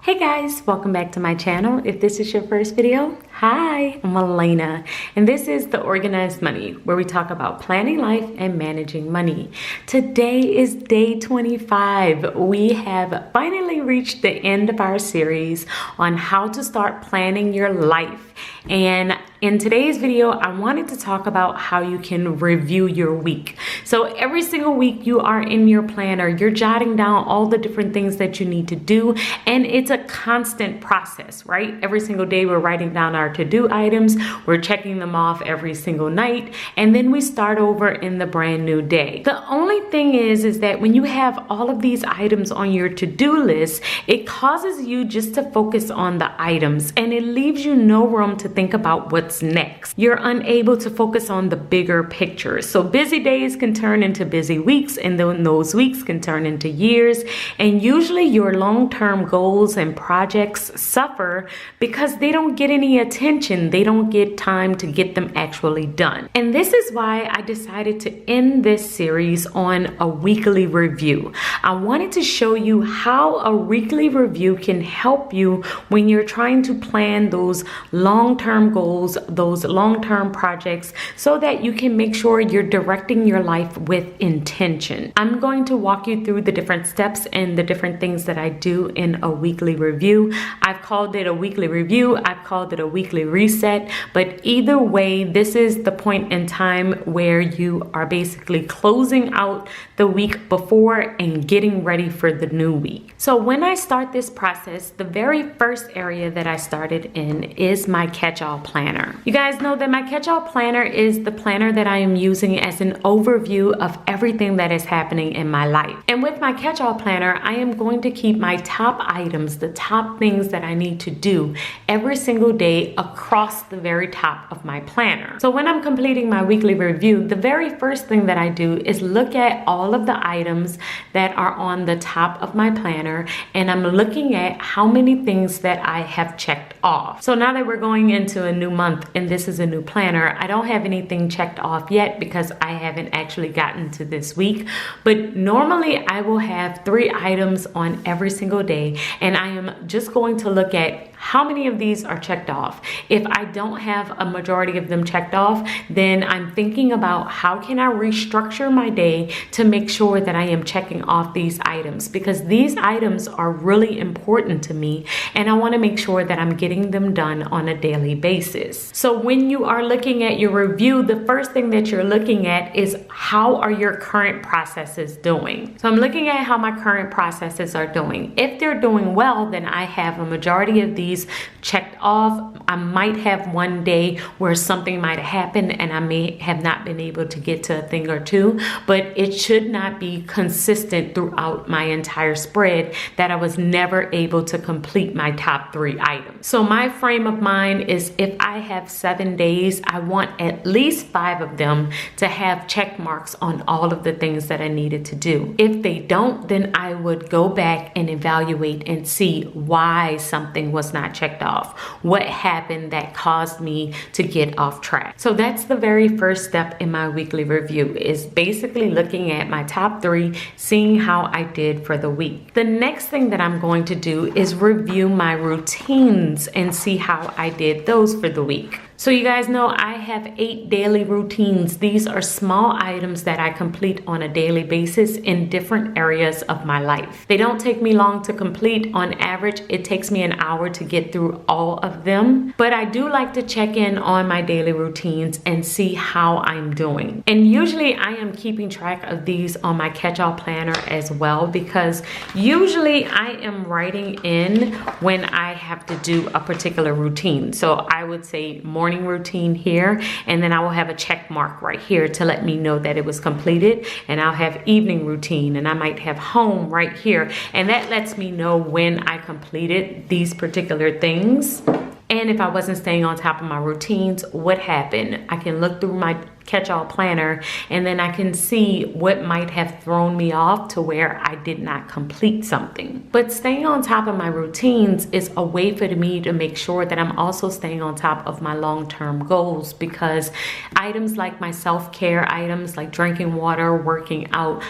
Hey guys, welcome back to my channel. If this is your first video, hi, I'm Alaina, and this is The Organized Money, where we talk about planning life and managing money. Today is day 25. We have finally reached the end of our series on how to start planning your life. And in today's video, I wanted to talk about how you can review your week. So every single week you are in your planner, you're jotting down all the different things that you need to do, and it's a constant process, right? Every single day we're writing down our to-do items, we're checking them off every single night, and then we start over in the brand new day. The only thing is that when you have all of these items on your to-do list, it causes you just to focus on the items, and it leaves you no room to think about what's next. You're unable to focus on the bigger picture. So busy days can turn into busy weeks, and then those weeks can turn into years, and usually your long-term goals and projects suffer because they don't get any attention. They don't get time to get them actually done. And this is why I decided to end this series on a weekly review. I wanted to show you how a weekly review can help you when you're trying to plan those long-term goals, those long-term projects, so that you can make sure you're directing your life with intention. I'm going to walk you through the different steps and the different things that I do in a weekly review. I've called it a weekly review, I've called it a weekly reset, but either way, this is the point in time where you are basically closing out the week before and getting ready for the new week. So when I start this process, the very first area that I started in is my catch-all planner. You guys know that my catch-all planner is the planner that I am using as an overview of everything that is happening in my life. And with my catch-all planner, I am going to keep my top items, the top things that I need to do every single day across the very top of my planner. So when I'm completing my weekly review, the very first thing that I do is look at all of the items that are on the top of my planner, and I'm looking at how many things that I have checked off. So now that we're going into a new month and this is a new planner, I don't have anything checked off yet because I haven't actually gotten to this week. But normally I will have 3 items on every single day, and I am just going to look at how many of these are checked off. If I don't have a majority of them checked off, then I'm thinking about how can I restructure my day to make sure that I am checking off these items, because these items are really important to me and I want to make sure that I'm getting them done on a daily basis. So when you are looking at your review, the first thing that you're looking at is how are your current processes doing. So I'm looking at how my current processes are doing. If they're doing well, then I have a majority of these checked off. I might have one day where something might happen and I may have not been able to get to a thing or two, but it should not be consistent throughout my entire spread that I was never able to complete my top 3 items. So my frame of mind is if I have 7 days, I want at least 5 of them to have check marks on all of the things that I needed to do. If they don't, then I would go back and evaluate and see why something was not checked off. What happened that caused me to get off track? So that's the very first step in my weekly review, is basically looking at my top 3, seeing how I did for the week. The next thing that I'm going to do is review my routines and see how I did those for the week. So you guys know I have 8 daily routines. These are small items that I complete on a daily basis in different areas of my life. They don't take me long to complete. On average, it takes me an hour to get through all of them. But I do like to check in on my daily routines and see how I'm doing. And usually I am keeping track of these on my catch-all planner as well, because usually I am writing in when I have to do a particular routine. So I would say morning routine here, and then I will have a check mark right here to let me know that it was completed, and I'll have evening routine, and I might have home right here, and that lets me know when I completed these particular things. And if I wasn't staying on top of my routines, what happened? I can look through my catch-all planner and then I can see what might have thrown me off to where I did not complete something. But staying on top of my routines is a way for me to make sure that I'm also staying on top of my long-term goals, because items like my self-care items like drinking water, working out,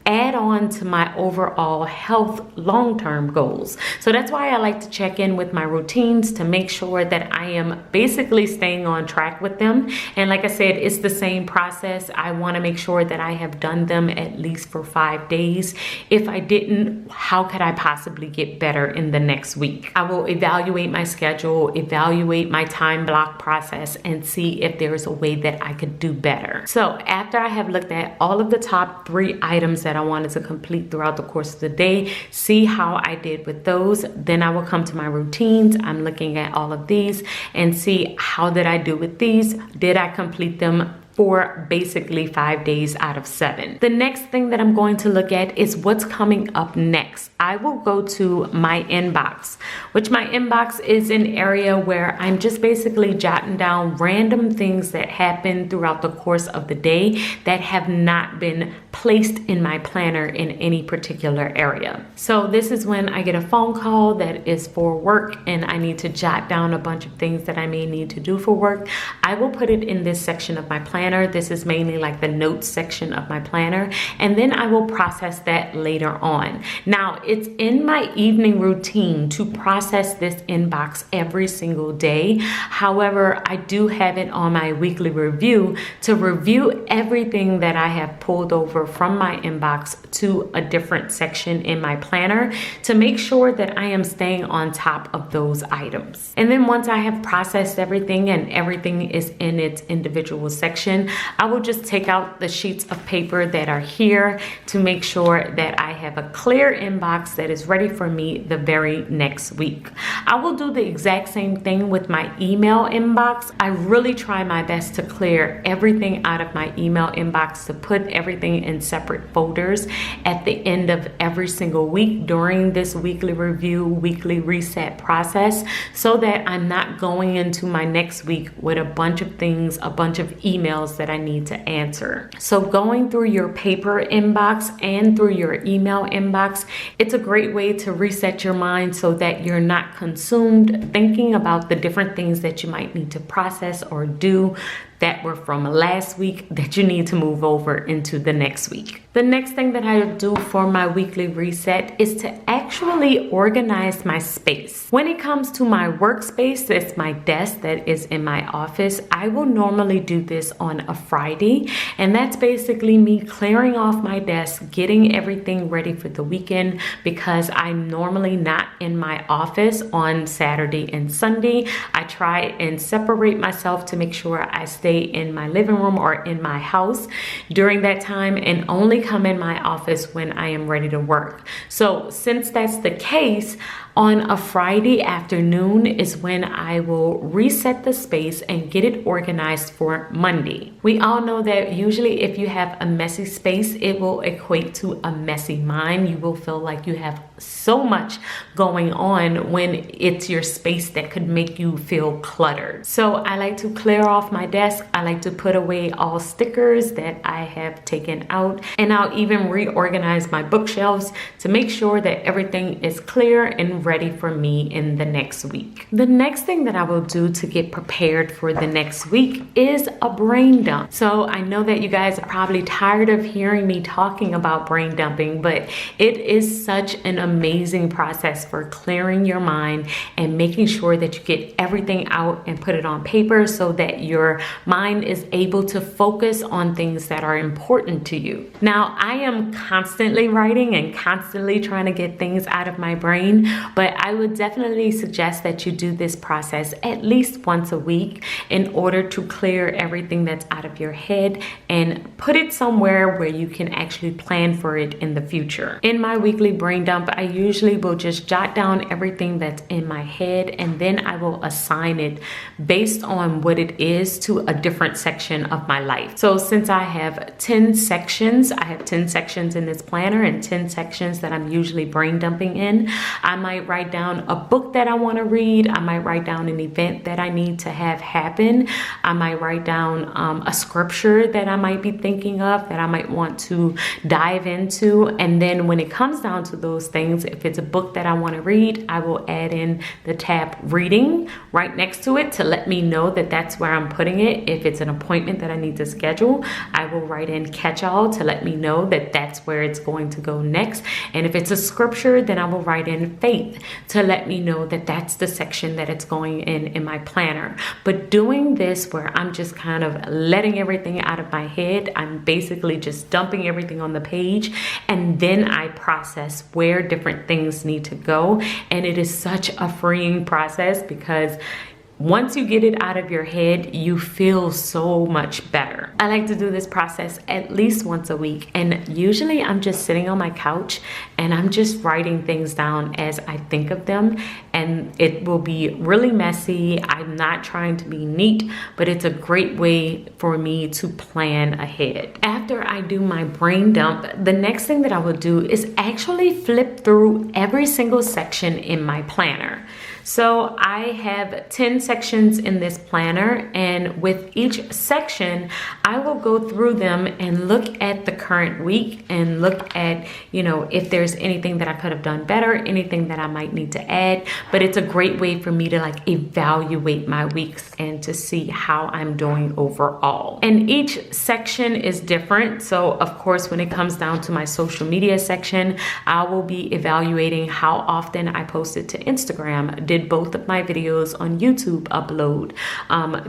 add on to my overall health long-term goals. So that's why I like to check in with my routines to make sure that I am basically staying on track with them. And like I said, it's the same process. I want to make sure that I have done them at least for 5 days. If I didn't, how could I possibly get better in the next week? I will evaluate my schedule, evaluate my time block process, and see if there's a way that I could do better. So after I have looked at all of the top 3 items that I wanted to complete throughout the course of the day, see how I did with those, then I will come to my routines. I'm looking at all of these and see how did I do with these? Did I complete them for basically 5 days out of 7. The next thing that I'm going to look at is what's coming up next. I will go to my inbox, which my inbox is an area where I'm just basically jotting down random things that happen throughout the course of the day that have not been placed in my planner in any particular area. So this is when I get a phone call that is for work and I need to jot down a bunch of things that I may need to do for work. I will put it in this section of my planner. This is mainly like the notes section of my planner, and then I will process that later on. Now, it's in my evening routine to process this inbox every single day. However, I do have it on my weekly review to review everything that I have pulled over from my inbox to a different section in my planner to make sure that I am staying on top of those items. And then once I have processed everything and everything is in its individual section, I will just take out the sheets of paper that are here to make sure that I have a clear inbox that is ready for me the very next week. I will do the exact same thing with my email inbox. I really try my best to clear everything out of my email inbox, to put everything in separate folders at the end of every single week during this weekly review, weekly reset process, so that I'm not going into my next week with a bunch of things, a bunch of emails that I need to answer. So going through your paper inbox and through your email inbox, it's a great way to reset your mind so that you're not consumed thinking about the different things that you might need to process or do that were from last week that you need to move over into the next week. The next thing that I do for my weekly reset is to actually organize my space. When it comes to my workspace, that's my desk that is in my office, I will normally do this on a Friday, and that's basically me clearing off my desk, getting everything ready for the weekend, because I'm normally not in my office on Saturday and Sunday. I try and separate myself to make sure I stay in my living room or in my house during that time and only come in my office when I am ready to work. So since that's the case, on a Friday afternoon is when I will reset the space and get it organized for Monday. We all know that usually if you have a messy space, it will equate to a messy mind. You will feel like you have so much going on when it's your space that could make you feel cluttered. So I like to clear off my desk. I like to put away all stickers that I have taken out, and I'll even reorganize my bookshelves to make sure that everything is clear and ready for me in the next week. The next thing that I will do to get prepared for the next week is a brain dump. So I know that you guys are probably tired of hearing me talking about brain dumping, but it is such an amazing process for clearing your mind and making sure that you get everything out and put it on paper so that your mind is able to focus on things that are important to you. Now, I am constantly writing and constantly trying to get things out of my brain, but I would definitely suggest that you do this process at least once a week in order to clear everything that's out of your head and put it somewhere where you can actually plan for it in the future. In my weekly brain dump, I usually will just jot down everything that's in my head, and then I will assign it based on what it is to a different section of my life. So since I have 10 sections, I have 10 sections in this planner and 10 sections that I'm usually brain dumping in, I might might write down a book that I want to read. I might write down an event that I need to have happen. I might write down a scripture that I might be thinking of that I might want to dive into. And then when it comes down to those things, if it's a book that I want to read, I will add in the tab reading right next to it to let me know that that's where I'm putting it. If it's an appointment that I need to schedule, I will write in catch all to let me know that that's where it's going to go next. And if it's a scripture, then I will write in faith to let me know that that's the section that it's going in my planner. But doing this where I'm just kind of letting everything out of my head, I'm basically just dumping everything on the page, and then I process where different things need to go. And it is such a freeing process because once you get it out of your head, you feel so much better. I like to do this process at least once a week. And usually I'm just sitting on my couch and I'm just writing things down as I think of them. And it will be really messy. I'm not trying to be neat, but it's a great way for me to plan ahead. After I do my brain dump, the next thing that I will do is actually flip through every single section in my planner. So I have 10 sections in this planner, and with each section, I will go through them and look at the current week and look at, if there's anything that I could have done better, anything that I might need to add. But it's a great way for me to evaluate my weeks and to see how I'm doing overall. And each section is different. So of course, when it comes down to my social media section, I will be evaluating how often I posted to Instagram. Did both of my videos on YouTube upload?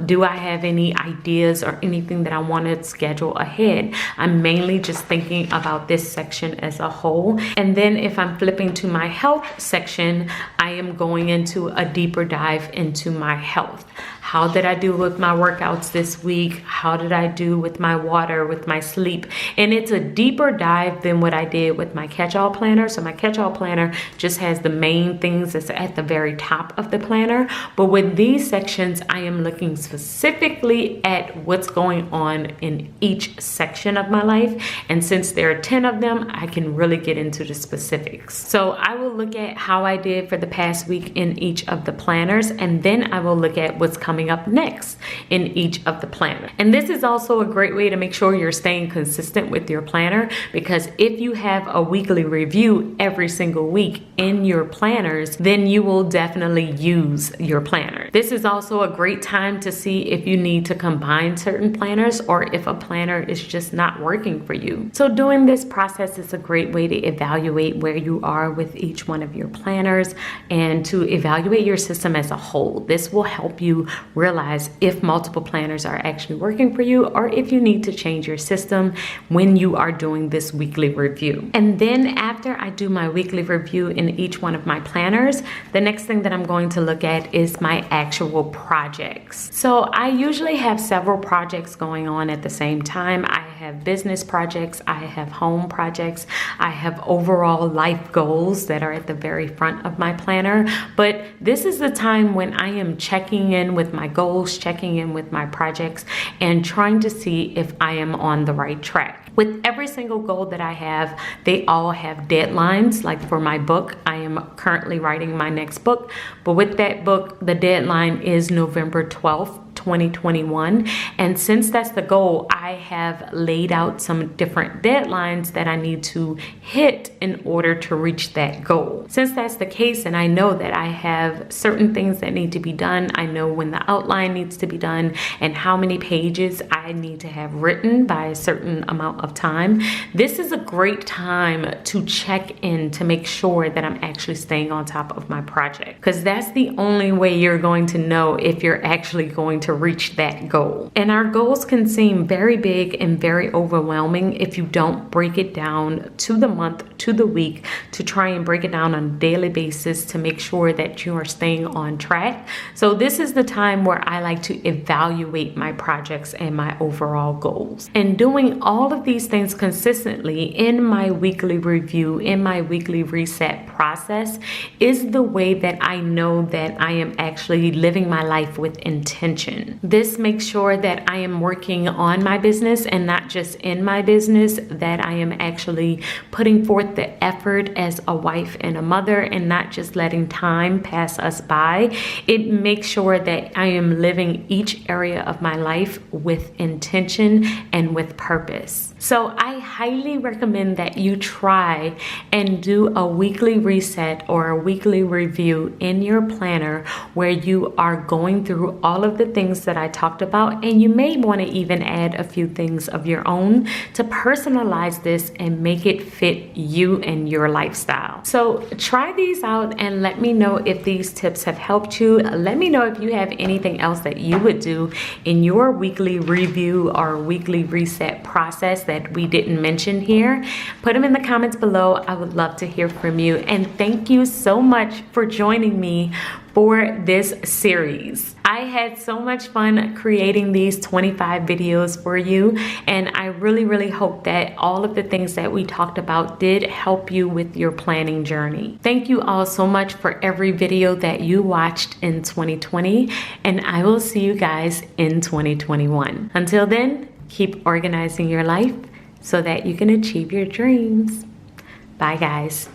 Do I have any ideas or anything that I want to schedule ahead? I'm mainly just thinking about this section as a whole. And then if I'm flipping to my health section, I am going into a deeper dive into my health. How did I do with my workouts this week? How did I do with my water, with my sleep? And it's a deeper dive than what I did with my catch-all planner. So my catch-all planner just has the main things that's at the very top of the planner. But with these sections, I am looking specifically at what's going on in each section of my life. And since there are 10 of them, I can really get into the specifics. So I will look at how I did for the past week in each of the planners, and then I will look at what's coming up next in each of the planners. And this is also a great way to make sure you're staying consistent with your planner, because if you have a weekly review every single week in your planners, then you will definitely use your planner. This is also a great time to see if you need to combine certain planners or if a planner is just not working for you. So doing this process is a great way to evaluate where you are with each one of your planners and to evaluate your system as a whole. This will help you realize if multiple planners are actually working for you or if you need to change your system when you are doing this weekly review. And then after I do my weekly review in each one of my planners, the next thing that I'm going to look at is my actual projects. So I usually have several projects going on at the same time. I have business projects, I have home projects, I have overall life goals that are at the very front of my planner. But this is the time when I am checking in with my goals, checking in with my projects, and trying to see if I am on the right track. With every single goal that I have, they all have deadlines. Like for my book, I am currently writing my next book, but with that book, the deadline is November 12th, 2021. And since that's the goal, I have laid out some different deadlines that I need to hit in order to reach that goal. Since that's the case, and I know that I have certain things that need to be done, I know when the outline needs to be done and how many pages I need to have written by a certain amount of time. This is a great time to check in to make sure that I'm actually staying on top of my project, because that's the only way you're going to know if you're actually going to reach that goal. And our goals can seem very big and very overwhelming if you don't break it down to the month, to the week, to try and break it down on a daily basis to make sure that you are staying on track. So this is the time where I like to evaluate my projects and my overall goals. And doing all of these things consistently in my weekly review, in my weekly reset process, is the way that I know that I am actually living my life with intention. intention. This makes sure that I am working on my business and not just in my business, that I am actually putting forth the effort as a wife and a mother and not just letting time pass us by. It makes sure that I am living each area of my life with intention and with purpose. So I highly recommend that you try and do a weekly reset or a weekly review in your planner where you are going through all of the things that I talked about, and you may want to even add a few things of your own to personalize this and make it fit you and your lifestyle. So try these out and let me know if these tips have helped you. Let me know if you have anything else that you would do in your weekly review or weekly reset process that we didn't mention here. Put them in the comments below. I would love to hear from you. And thank you so much for joining me for this series. I had so much fun creating these 25 videos for you, and I really hope that all of the things that we talked about did help you with your planning journey. Thank you all so much for every video that you watched in 2020, and I will see you guys in 2021. Until then, keep organizing your life so that you can achieve your dreams. Bye guys.